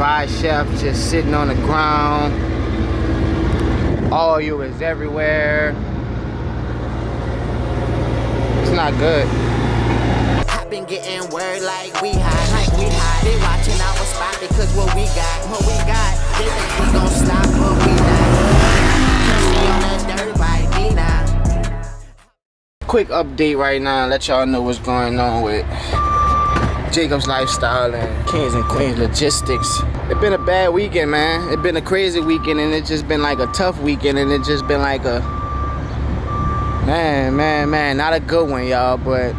dry chef just sitting on the ground. Oil is everywhere. It's not good. I've been getting word like we hot. They watching our spot because what we got, they think we gon' stop, but we not. Currency on that dirt bike, we not. Quick update right now, let y'all know what's going on with Jacob's Lifestyle and Kings and Queens Logistics. It's been a bad weekend, man. It's been a crazy weekend, and it's just been like a tough weekend, and it's just been like a man, not a good one, y'all. But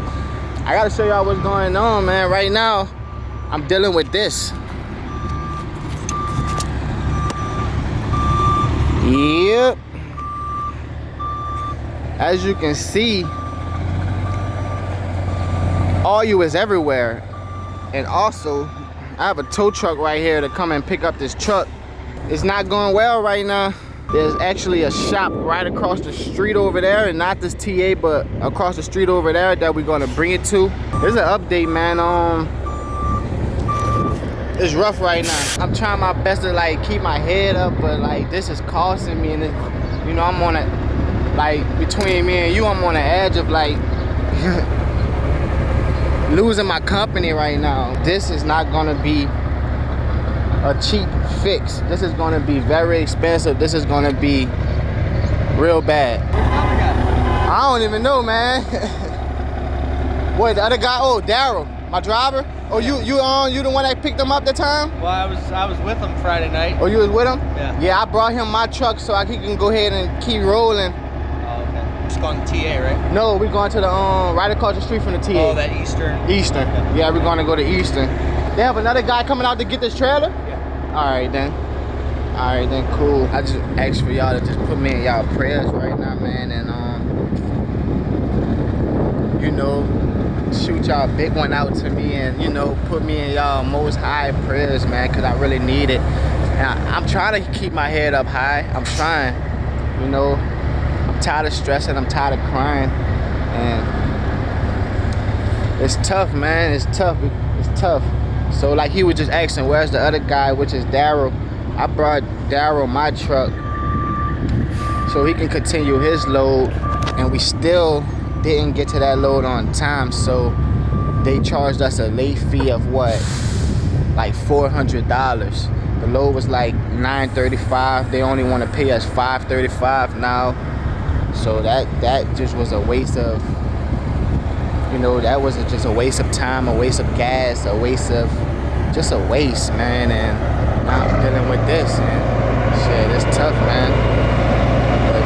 I gotta show y'all what's going on, man. Right now, I'm dealing with this. Yep. As you can see, oil is everywhere. And also, I have a tow truck right here to come and pick up this truck. It's not going well right now. There's actually a shop right across the street over there, and not this TA, but across the street over there that we're gonna bring it to. There's an update, man. It's rough right now. I'm trying my best to like keep my head up, but like this is costing me, and it's, you know, I'm on it, like between me and you, I'm on the edge of like losing my company right now. This is not gonna be a cheap fix. This is gonna be very expensive. This is gonna be real bad. I don't even know, man. What, the other guy? Oh, Daryl, my driver. Oh, you the one that picked him up the time? Well, I was with him Friday night. Oh, you was with him? Yeah. Yeah, I brought him my truck so he can go ahead and keep rolling. Oh, okay. Just going to TA, right? No, we're going to the right across the street from the TA. Oh, that Eastern. Eastern. Okay. Yeah, we're gonna go to Eastern. They have another guy coming out to get this trailer? Yeah. Alright then, cool. I just asked for y'all to just put me in y'all prayers right now, man, and you know, shoot y'all big one out to me, and you know, put me in y'all most high prayers, man, because I really need it. And I'm trying to keep my head up high. I'm trying, you know. I'm tired of stressing, I'm tired of crying, and it's tough, man. It's tough. So like he was just asking, where's the other guy, which is Daryl. I brought Daryl my truck so he can continue his load, and we still didn't get to that load on time, so they charged us a late fee of what, like $400. The load was like $935. They only want to pay us $535 now, so that just was a waste of, you know, that was just a waste of time, a waste of gas, a waste, man. And now I'm dealing with this, and shit, it's tough, man. But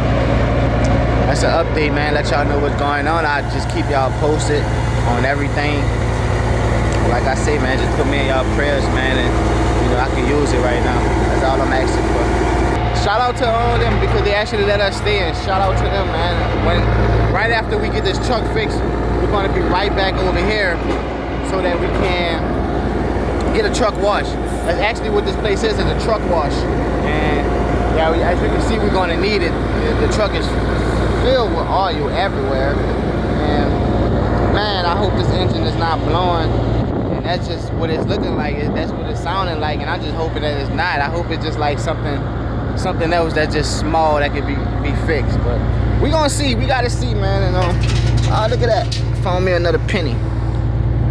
that's an update, man. Let y'all know what's going on. I just keep y'all posted on everything. Like I say, man, just put me in y'all prayers, man, and you know, I can use it right now. That's all I'm asking for. Shout out to all of them because they actually let us stay in. Shout out to them, man. Right after we get this truck fixed, we're gonna be right back over here so that we can get a truck wash. That's actually what this place is a truck wash. And yeah, as you can see, we're gonna need it. The truck is filled with oil everywhere. And man, I hope this engine is not blowing. And that's just what it's looking like. That's what it's sounding like. And I'm just hoping that it's not. I hope it's just like something else that's just small that could be fixed. But we gonna see. We gotta see, man. And oh, look at that. Found me another penny.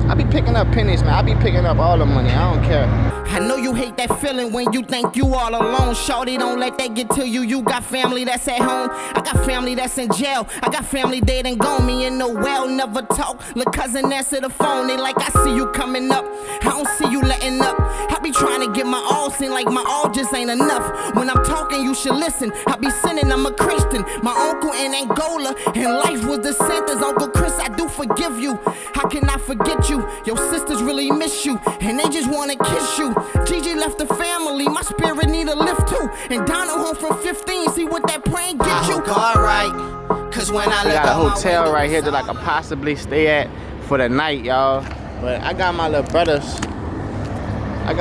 I be picking up pennies, man. I be picking up all the money. I don't care. I know you hate that feeling when you think you all alone. Shorty, don't let that get to you. You got family that's at home. I got family that's in jail. I got family dead and gone. Me in the well, never talk. Look, cousin, answer the phone. They like, I see you coming up. I don't see you letting up. I be trying to get my all, seem like my all just ain't enough. When I'm talking, you should listen. I be sinning, I'm a Christian. My uncle in Angola, and life was the sentence. Uncle Chris, I do forgive you. How can I forget you? Your sisters really miss you, and they just wanna kiss you. Gigi left the family, my spirit need a lift too. And Donna home from 15, see what that praying get you. Alright, cause when I we got a hotel right here that I could possibly stay at for the night, y'all. But I got my little brothers. I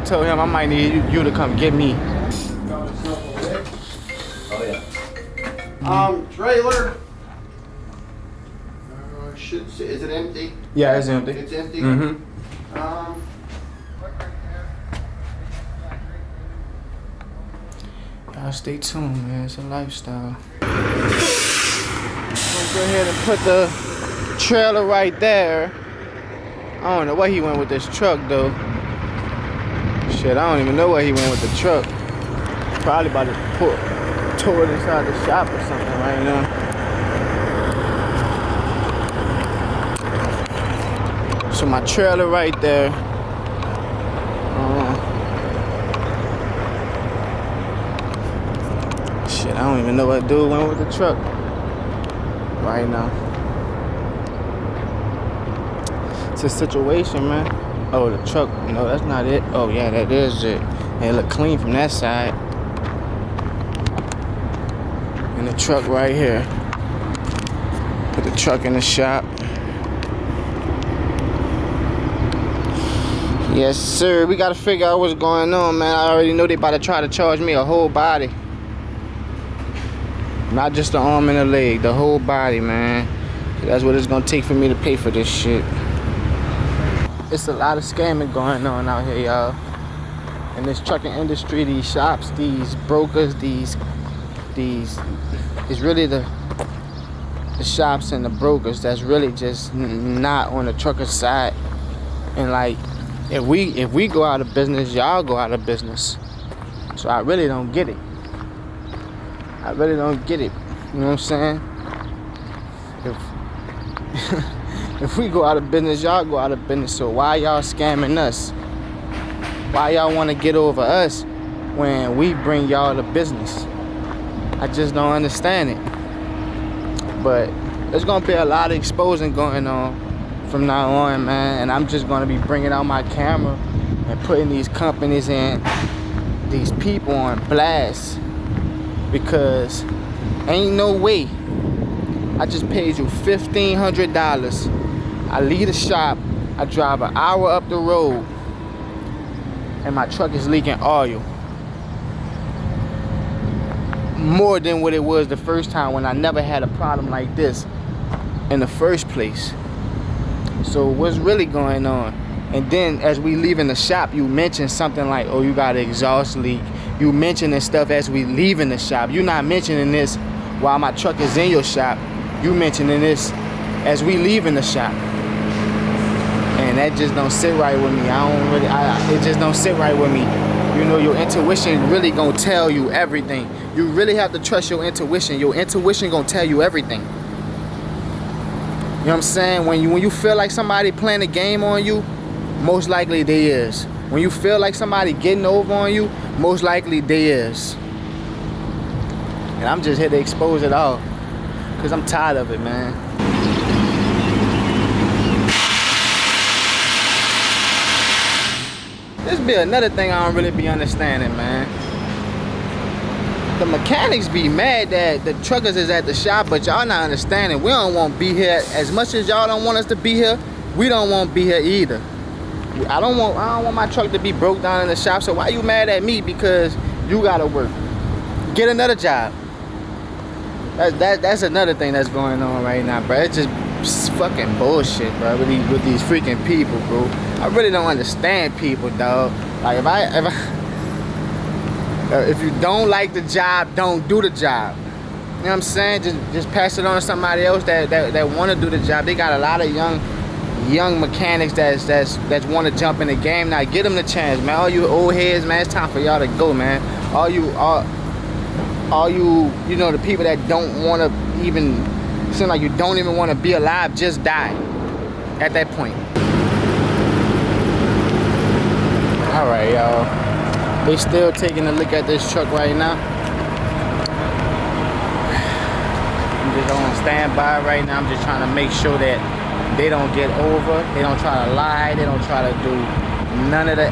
told him I might need you to come get me. Oh yeah. Trailer. Is it empty? Yeah, it's empty. It's empty? Mm-hmm. Y'all stay tuned, man. It's a lifestyle. We'll go ahead and put the trailer right there. I don't know where he went with this truck, though. Shit, I don't even know where he went with the truck. Probably about to tow it inside the shop or something right now. So my trailer right there. Shit, I don't even know what dude went with the truck right now. It's a situation, man. Oh, the truck. No, that's not it. Oh, yeah, that is it. It look clean from that side. And the truck right here. Put the truck in the shop. Yes, sir. We gotta figure out what's going on, man. I already know they about to try to charge me a whole body. Not just the arm and the leg, the whole body, man. That's what it's gonna take for me to pay for this shit. It's a lot of scamming going on out here, y'all. In this trucking industry, these shops, these brokers, these it's really the shops and the brokers that's really just not on the trucker side. And like, if we go out of business, y'all go out of business. So I really don't get it. I really don't get it. You know what I'm saying? If we go out of business, y'all go out of business. So why y'all scamming us? Why y'all want to get over us when we bring y'all to business? I just don't understand it. But there's gonna be a lot of exposing going on from now on, man. And I'm just gonna be bringing out my camera and putting these companies and these people on blast. Because ain't no way. I just paid you $1,500. I leave the shop, I drive an hour up the road, and my truck is leaking oil. More than what it was the first time when I never had a problem like this in the first place. So what's really going on? And then as we leaving the shop, you mentioned something like, oh, you got an exhaust leak. You mentioning stuff as we leaving the shop. You're not mentioning this while my truck is in your shop. You mentioning this as we leaving the shop. And that just don't sit right with me. It just don't sit right with me. You know, your intuition really gonna tell you everything. You really have to trust your intuition. Your intuition gonna tell you everything. You know what I'm saying? When you feel like somebody playing a game on you, most likely they is. When you feel like somebody getting over on you, most likely they is. And I'm just here to expose it all. Cause I'm tired of it, man. This be another thing I don't really be understanding, man. The mechanics be mad that the truckers is at the shop, but y'all not understanding. We don't want to be here. As much as y'all don't want us to be here, we don't want to be here either. I don't want my truck to be broke down in the shop. So why you mad at me because you gotta work? Get another job. That's another thing that's going on right now, bro. It's just fucking bullshit, bro. With these freaking people, bro. I really don't understand people, dog. Like if you don't like the job, don't do the job. You know what I'm saying? Just pass it on to somebody else that want to do the job. They got a lot of young mechanics that want to jump in the game. Now give them the chance, man. All you old heads, man, it's time for y'all to go, man. All you you know, the people that don't want to even seem like you don't even want to be alive, just die at that point. All right, y'all. They still taking a look at this truck right now. I'm just on standby right now. I'm just trying to make sure that they don't get over. They don't try to lie. They don't try to do none of the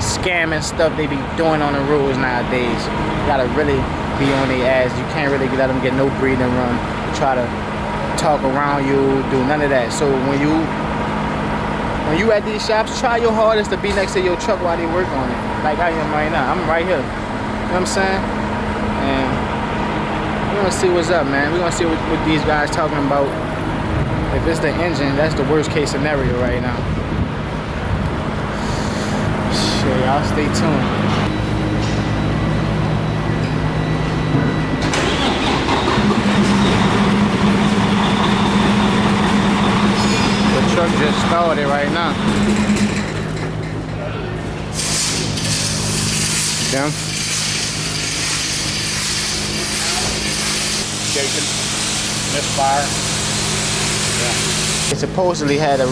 scamming stuff they be doing on the roads nowadays. You gotta really be on their ass. You can't really let them get no breathing room. Try to talk around you, do none of that. So when you at these shops, try your hardest to be next to your truck while they work on it. Like I am right now. I'm right here. You know what I'm saying? And we're gonna see what's up, man. We're gonna see what these guys talking about. If it's the engine, that's the worst case scenario right now. Shit, y'all stay tuned. started right now. Yeah. Shaking. Misfire. Yeah. It supposedly had a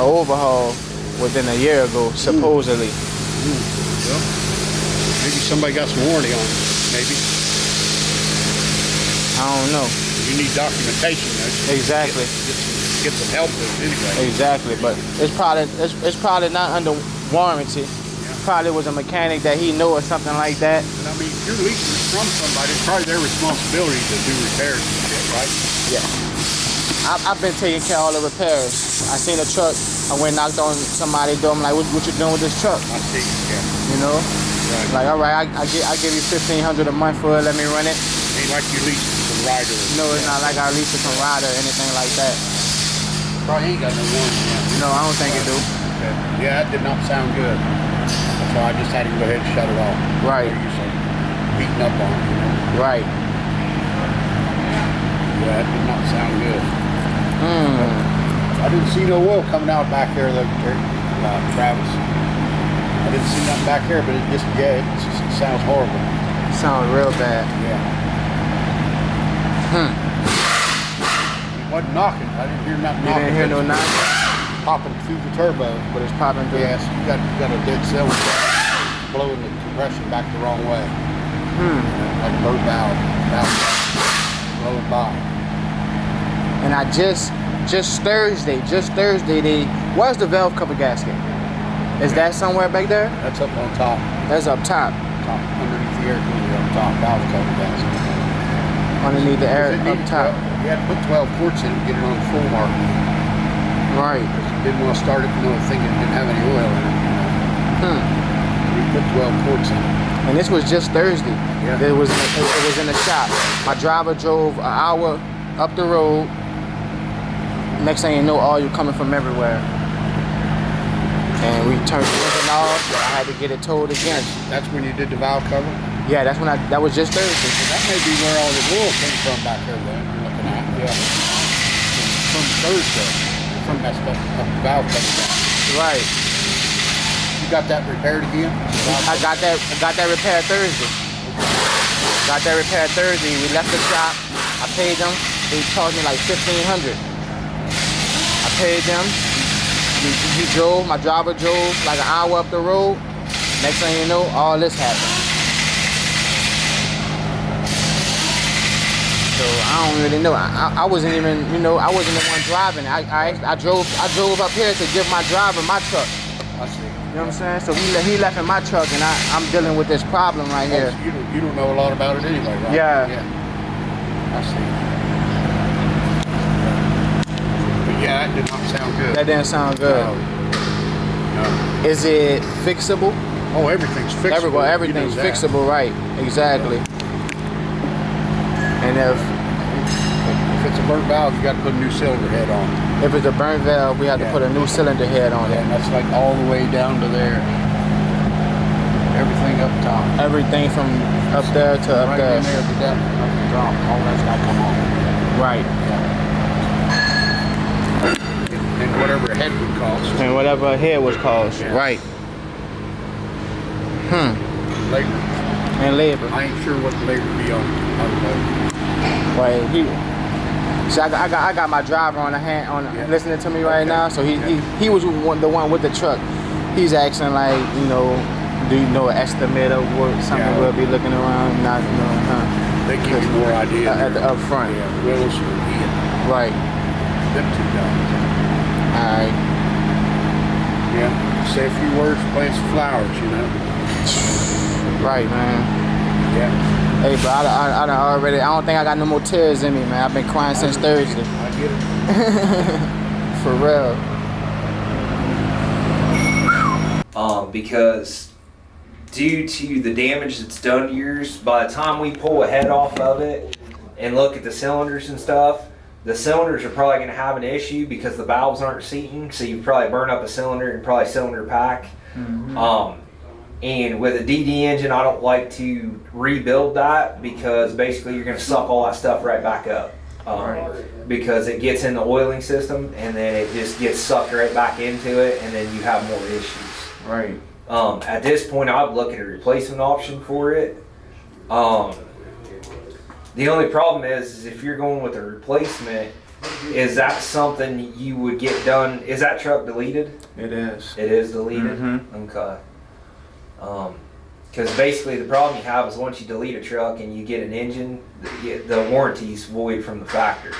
overhaul within a year ago. Supposedly. Well, maybe somebody got some warranty on it. Maybe. I don't know. You need documentation. Exactly. Get some help with it anyway. Exactly, but it's probably not under warranty. Probably was a mechanic that he knew or something like that. But I mean, if you're leasing it from somebody, it's probably their responsibility to do repairs and shit, right? Yeah. I've been taking care of all the repairs. I seen a truck. I went knocked on somebody's door. I'm like, what you doing with this truck? I see. Yeah. You know? Right. Like, all right, I give you $1,500 a month for it. Let me run it. Ain't like you leasing some rider. No, it's not like I lease it from Ryder or anything like that. Probably ain't got no warranty. No, I don't think it do. Okay. Yeah, that did not sound good. That's why I just had to go ahead and shut it off. Right. You're so beating up on it, you know? Right. Yeah, that did not sound good. Hmm. I didn't see no oil coming out back there, though, Travis. I didn't see nothing back there, but it sounds horrible. Sounds real bad. Yeah. It wasn't knocking. I didn't hear nothing You knocking. didn't hear no knocking? Popping through the turbo. But it's popping through. Yes, you got a dead cell blowing the compression back the wrong way. Like a low valve blowing by. And I just Thursday, where's the valve cover gasket? Is that somewhere back there? That's up on top. That's up top. Underneath the air cooler up top, valve cover gasket. Underneath the air, up top. You had to put 12 quarts in to get it on full mark. Right. Didn't want to start it thinking it didn't have any oil in it. You know? You put 12 quarts in. And this was just Thursday. Yeah. It was in the shop. My driver drove an hour up the road. Next thing you know, oil coming from everywhere. And we turned the engine off. I had to get it towed again. That's when you did the valve cover? Yeah, that was just Thursday. That may be where all the oil came from back there then, you're looking at. Yeah. From Thursday. From that stuff, the valve cover down. Right. You got that repaired again? I got that repaired Thursday. Got that repaired Thursday. We left the shop. I paid them. They charged me like $1,500. I paid them. He drove. My driver drove like an hour up the road. Next thing you know, all this happened. So I don't really know. I wasn't even, I wasn't the one driving. I drove up here to give my driver my truck. I see. You know what I'm saying? So he left in my truck, and I'm dealing with this problem right here. You don't know a lot about it anyway, right? Yeah. I see. But yeah, that did not sound good. That didn't sound good. No. Is it fixable? Oh, everything's fixable. Everything's You know that. fixable, right? Exactly. And if it's a burnt valve, you got to put a new cylinder head on. If it's a burnt valve, we have to put a new cylinder head on it. And that's like all the way down to there. Everything up top. Everything from up there to up right there. in there to that up the top. All that's got to come on. Right. Yeah. And whatever a head would cost. And whatever a head was cost. Yeah. Right. Labor. And labor. I ain't sure what the labor be on the Right. So I got my driver on the hand listening to me right now. So he was the one with the truck. He's asking like, do you know an estimate of what something we'll be looking around? Not They give you more idea at the up front. Yeah, Willis or Ian. Right. Them two guys. Alright. Yeah. Say a few words, plant some flowers, Right, man. Yeah. Hey, bro, I don't think I got no more tears in me, man. I've been crying since Thursday. I get it. For real. Because due to the damage that's done to yours, by the time we pull a head off of it and look at the cylinders and stuff, the cylinders are probably going to have an issue because the valves aren't seating, so you probably burn up a cylinder and probably cylinder pack. Mm-hmm. And with a DD engine, I don't like to rebuild that because basically you're going to suck all that stuff right back up. because it gets in the oiling system and then it just gets sucked right back into it, and then you have more issues. Right. At this point, I would look at a replacement option for it. The only problem is if you're going with a replacement, is that something you would get done? Is that truck deleted? It is. It is deleted? Okay. Because basically the problem you have is once you delete a truck and you get an engine, the warranty's void from the factory.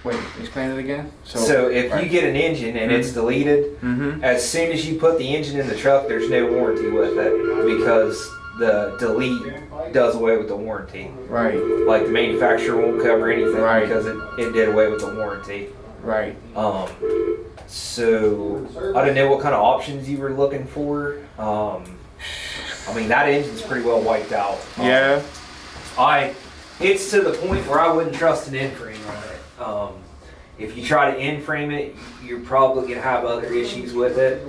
Wait, explain it again. So if you get an engine and it's deleted, as soon as you put the engine in the truck, there's no warranty with it because the delete does away with the warranty. Right. Like the manufacturer won't cover anything because it did away with the warranty. Right. So I don't know what kind of options you were looking for. I mean, that engine's pretty well wiped out. Yeah. It's to the point where I wouldn't trust an in-frame on it. If you try to in-frame it, you're probably gonna have other issues with it,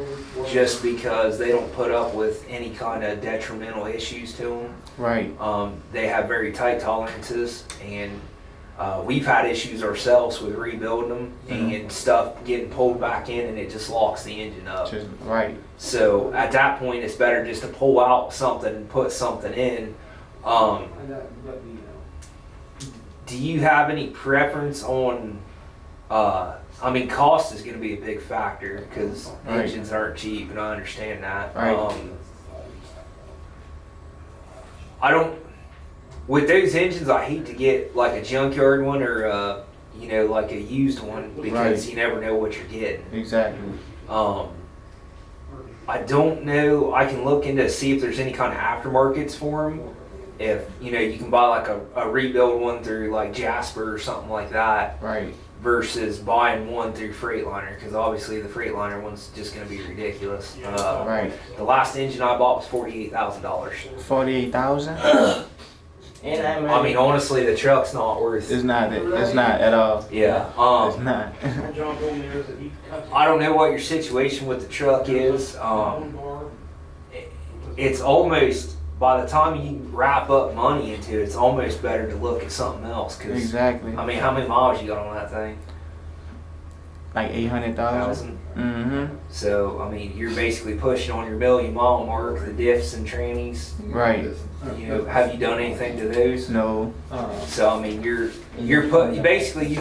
just because they don't put up with any kind of detrimental issues to them. Right. They have very tight tolerances, and we've had issues ourselves with rebuilding them and stuff getting pulled back in, and it just locks the engine up. Right. So at that point, it's better just to pull out something and put something in. Do you have any preference on? I mean, cost is going to be a big factor because engines aren't cheap, and I understand that. Right. I don't. With those engines, I hate to get like a junkyard one or like a used one because you never know what you're getting. Exactly. I don't know. I can look into see if there's any kind of aftermarkets for them. If you can buy like a rebuild one through like Jasper or something like that. Right. Versus buying one through Freightliner, because obviously the Freightliner one's just going to be ridiculous. Right. The last engine I bought was $48,000. 48,000. I mean, honestly, the truck's not worth. It's not. It's not at all. Yeah. It's not. I don't know what your situation with the truck is. It's almost, by the time you wrap up money into it, it's almost better to look at something else. Cause, Exactly. I mean, how many miles you got on that thing? Like 800,000. So, I mean, you're basically pushing on your million-mile mark, the diffs and trannies. Right. Have you done anything to those? No. So, I mean, you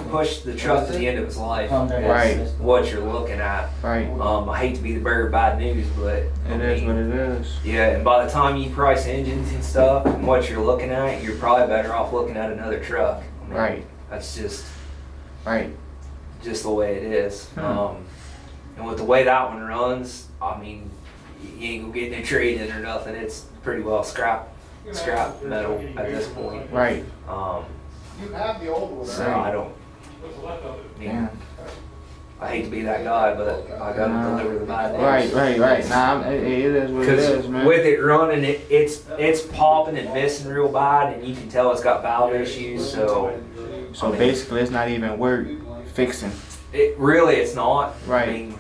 pushed the truck to the end of its life. Right. That's what you're looking at. Right. I hate to be the bearer of bad news, but It is what it is. yeah, and by the time you price engines and stuff and what you're looking at, you're probably better off looking at another truck. I mean, Right. That's just Right. the way it is. And with the way that one runs, I mean, you ain't gonna get no trade in or nothing. It's pretty well scrap metal at this point. Right. You have the old one. So I don't. Yeah. I hate to be that guy, but I gotta deliver the bad news. Right. Nah, it is what it is, man. With it running, it's popping and missing real bad, and you can tell it's got valve issues. So Basically, it's not even worth fixing. It's not. Right. I mean,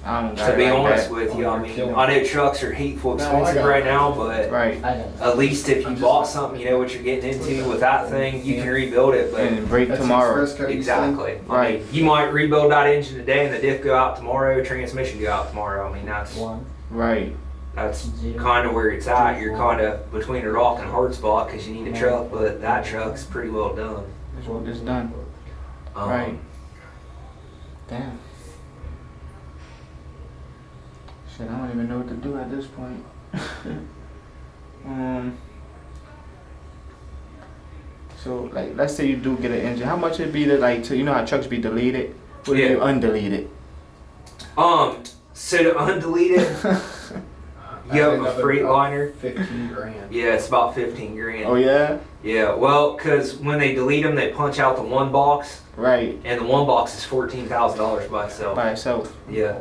I don't to be like honest that. with you, I mean, I know trucks are hateful expensive right now, but Right. at least if you bought something, you know what you're getting into with that thing, you can rebuild it. But And break tomorrow. exactly. I Right. mean, you might rebuild that engine today, and the diff go out tomorrow, transmission go out tomorrow. I mean, that's Right. kind of where it's at. You're kind of between a rock and a hard spot because you need a truck, but that truck's pretty well done. That's what it's done. Right. Damn. Shit, I don't even know what to do at this point. So, like, let's say you do get an engine. How much it be to, you know how trucks be deleted? What if you undelete it? So to undelete it, you have a Freightliner. 15 grand. Yeah, it's about 15 grand. Oh, yeah? Yeah, well, because when they delete them, they punch out the one box, Right. and the one box is $14,000 by itself. By itself. Yeah.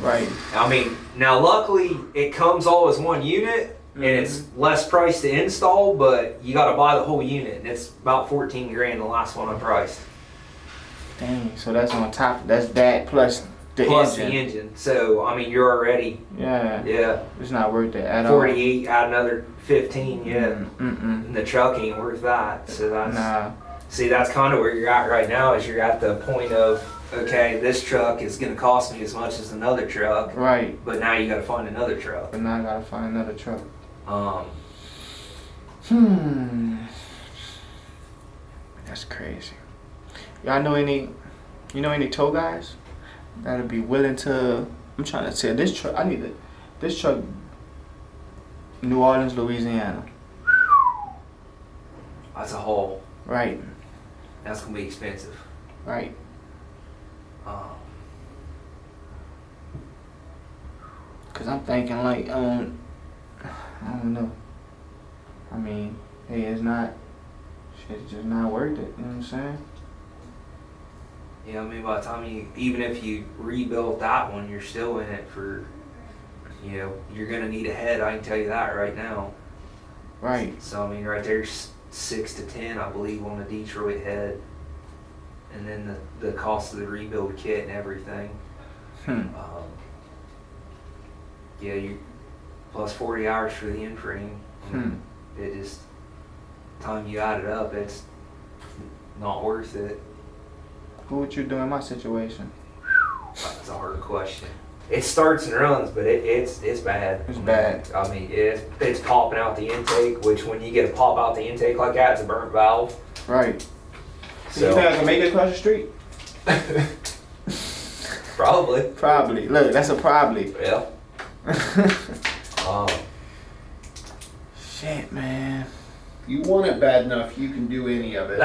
Right. I mean, now luckily it comes all as one unit, and it's less price to install, but you got to buy the whole unit, and it's about 14 grand the last one I priced. Dang. So that's on top. That's that plus the Plus engine. the engine. So, I mean, you're already, Yeah. yeah, It's not worth it at all. 48, add another 15, yeah. Mm-mm. And the truck ain't worth that, so that's... Nah. See, that's kind of where you're at right now. Is you're at the point of, okay, this truck is going to cost me as much as another truck, Right. but now you got to find another truck. But now I gotta find another truck. That's crazy. Y'all know any tow guys that'll be willing to? I'm trying to say this truck. This truck. New Orleans, Louisiana. That's a haul. Right. That's gonna be expensive. Right. Cause I'm thinking like I don't know. I mean, hey, it's just not worth it. You know what I'm saying? Yeah, I mean, by the time even if you rebuild that one, you're still in it for, you're gonna need a head. I can tell you that right now. Right. So I mean, right there's 6 to 10, I believe, on the Detroit head, and then the cost of the rebuild kit and everything. Yeah, you plus 40 hours for the in-frame. It just, time you add it up, it's not worth it. What would you do in my situation? That's a hard question. It starts and runs, but it's bad. It's bad. I mean, it's popping out the intake, which when you get a pop out the intake like that, it's a burnt valve. Right. So you think I can make it across the street? Probably. Probably. Look, that's a probably. Yeah. Shit, man. You want it bad enough, you can do any of it.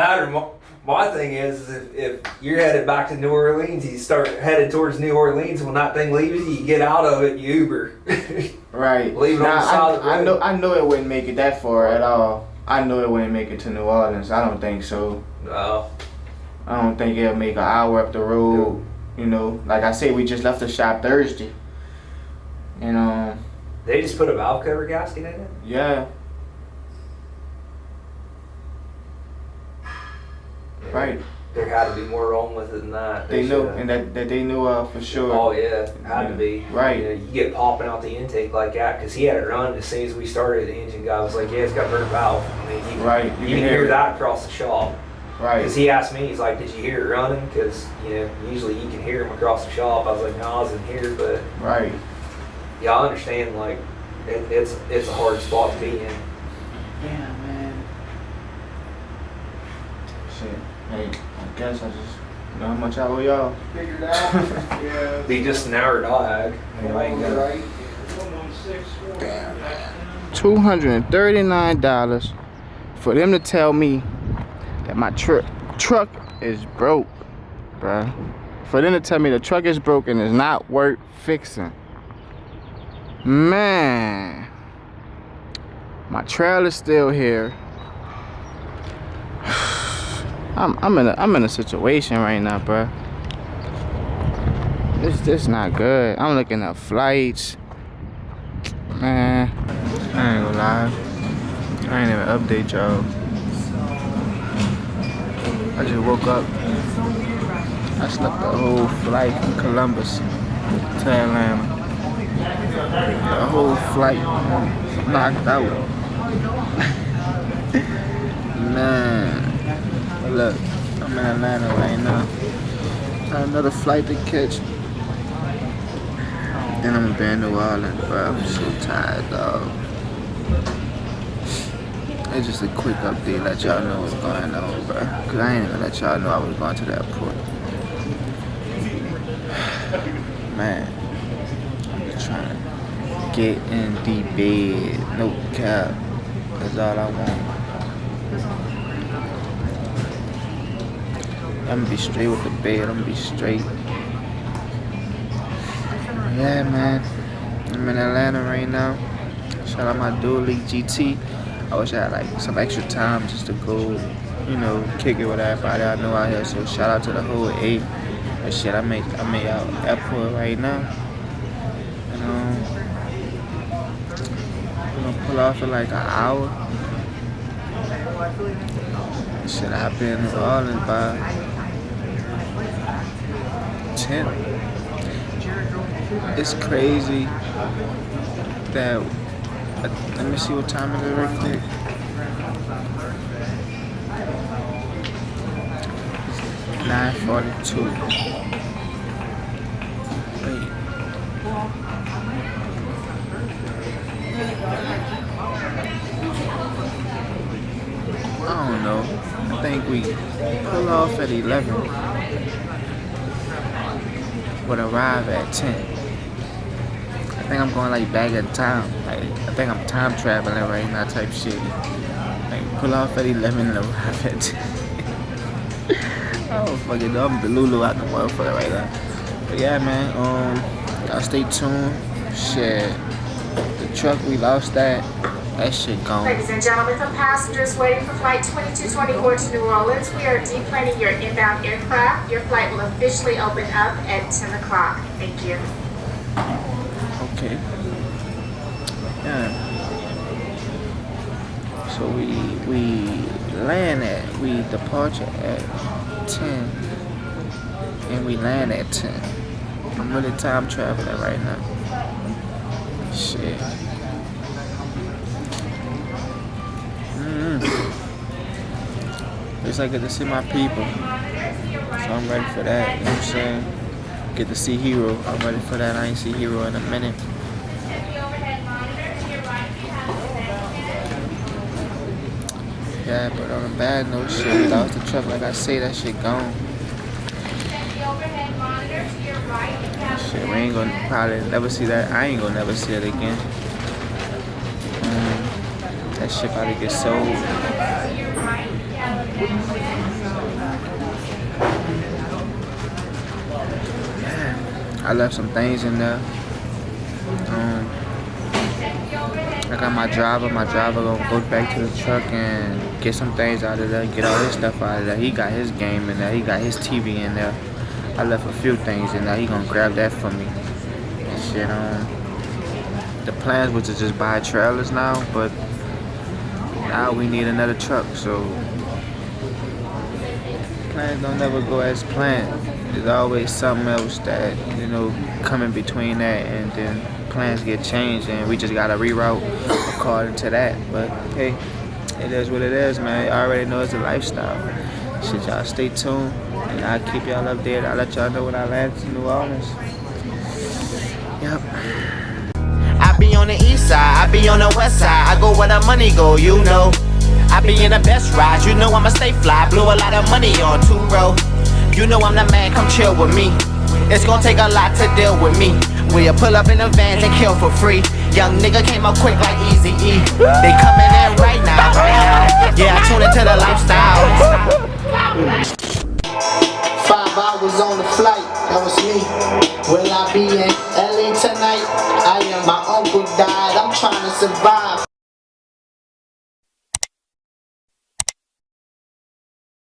My thing is, if you're headed back to New Orleans, you start headed towards New Orleans. When that thing leaves you, you get out of it, you Uber. Right. Leave it on the side of the road. I know it wouldn't make it that far at all. I know it wouldn't make it to New Orleans. I don't think so. No. I don't think it'll make an hour up the road. Like I say, we just left the shop Thursday. They just put a valve cover gasket in it? Yeah. Right. There had to be more wrong with it than that. They knew, and that they knew for sure. Oh yeah, had to be. Right. You get popping out the intake like that, because he had it run as soon as we started. The engine guy was like, "Yeah, it's got burnt valve." I mean, you can hear that across the shop. Right. Because he asked me, he's like, "Did you hear it running?" Because usually you can hear him across the shop. I was like, "No, I wasn't here," but right. Yeah, I understand. Like, it's a hard spot to be in. Yeah, man. Shit. Hey, I guess I just know how much I owe y'all. Figured out? Yeah. Be just an hour diag. Right. Damn, man. $239 for them to tell me that my truck is broke, bruh. For them to tell me the truck is broken is not worth fixing. Man, my trailer's still here. I'm in a situation right now, bruh. This not good. I'm looking at flights. Man, I ain't gonna lie. I ain't even update y'all. I just woke up. I slept the whole flight from Columbus to Atlanta. The whole flight knocked out. Man, look, I'm in Atlanta right now. Got another flight to catch. Then I'm gonna be in New Orleans, bro. I'm so tired, dog. It's just a quick update, let y'all know what's going on, bro. Cause I ain't even let y'all know I was going to the airport. Man, I'm just trying to get in the bed. No cap. That's all I want. I'm gonna be straight with the bed. I'm gonna be straight. Yeah, man. I'm in Atlanta right now. Shout out my Dual League GT. I wish I had like some extra time just to go, kick it with everybody I know out here. So shout out to the whole A. But shit, I'm out airport right now. I'm gonna pull off in like an hour. Shit, I've been in New Orleans by 10. It's crazy that. Let me see what time it is real quick. 9:42. Wait. I don't know. I think we pull off at 11. Would arrive at 10. I think I'm going like back in time. Like I think I'm time traveling right now type shit. Like pull off at 11 and arrive at 10. Oh fucking know. I'm the Lulu out the motherfucker right now. But yeah, man. Y'all stay tuned. Shit. The truck we lost that shit gone. Ladies and gentlemen, for passengers waiting for flight 2224 to New Orleans, we are deplaning your inbound aircraft. Your flight will officially open up at 10 o'clock. Thank you. Okay. Yeah. So we departure at 10 and we land at 10. I'm really time traveling right now. Shit. It's like I get to see my people. So I'm ready for that. You know what I'm saying? Get to see Hero. I'm ready for that. I ain't see Hero in a minute. Yeah, but on a bad note, shit, that was the truck. Like I say, that shit gone. Shit, we ain't gonna probably never see that. I ain't gonna never see it again. That shit probably get sold. I left some things in there. I got my driver. My driver gonna go back to the truck and get some things out of there. Get all his stuff out of there. He got his game in there. He got his TV in there. I left a few things in there. He gonna grab that for me. And shit. The plans was to just buy trailers now, but now we need another truck. So plans don't never go as planned. There's always something else that, you know, come in between that, and then plans get changed, and we just gotta reroute according to that. But hey, it is what it is, man. You already know it's a lifestyle. Shit, y'all stay tuned, and I'll keep y'all updated. I'll let y'all know when I land to New Orleans. Yep. I be on the east side, I be on the west side. I go where the money go, you know. I be in the best rides, you know I'ma stay fly. Blew a lot of money on 2-row. You know I'm the man, come chill with me. It's gonna take a lot to deal with me. We'll pull up in the vans and kill for free. Young nigga came up quick like Eazy-E. They coming in right now. Yeah, I tune into the lifestyle. 5 hours on the flight, that was me. Will I be in LA tonight? My uncle died, I'm trying to survive.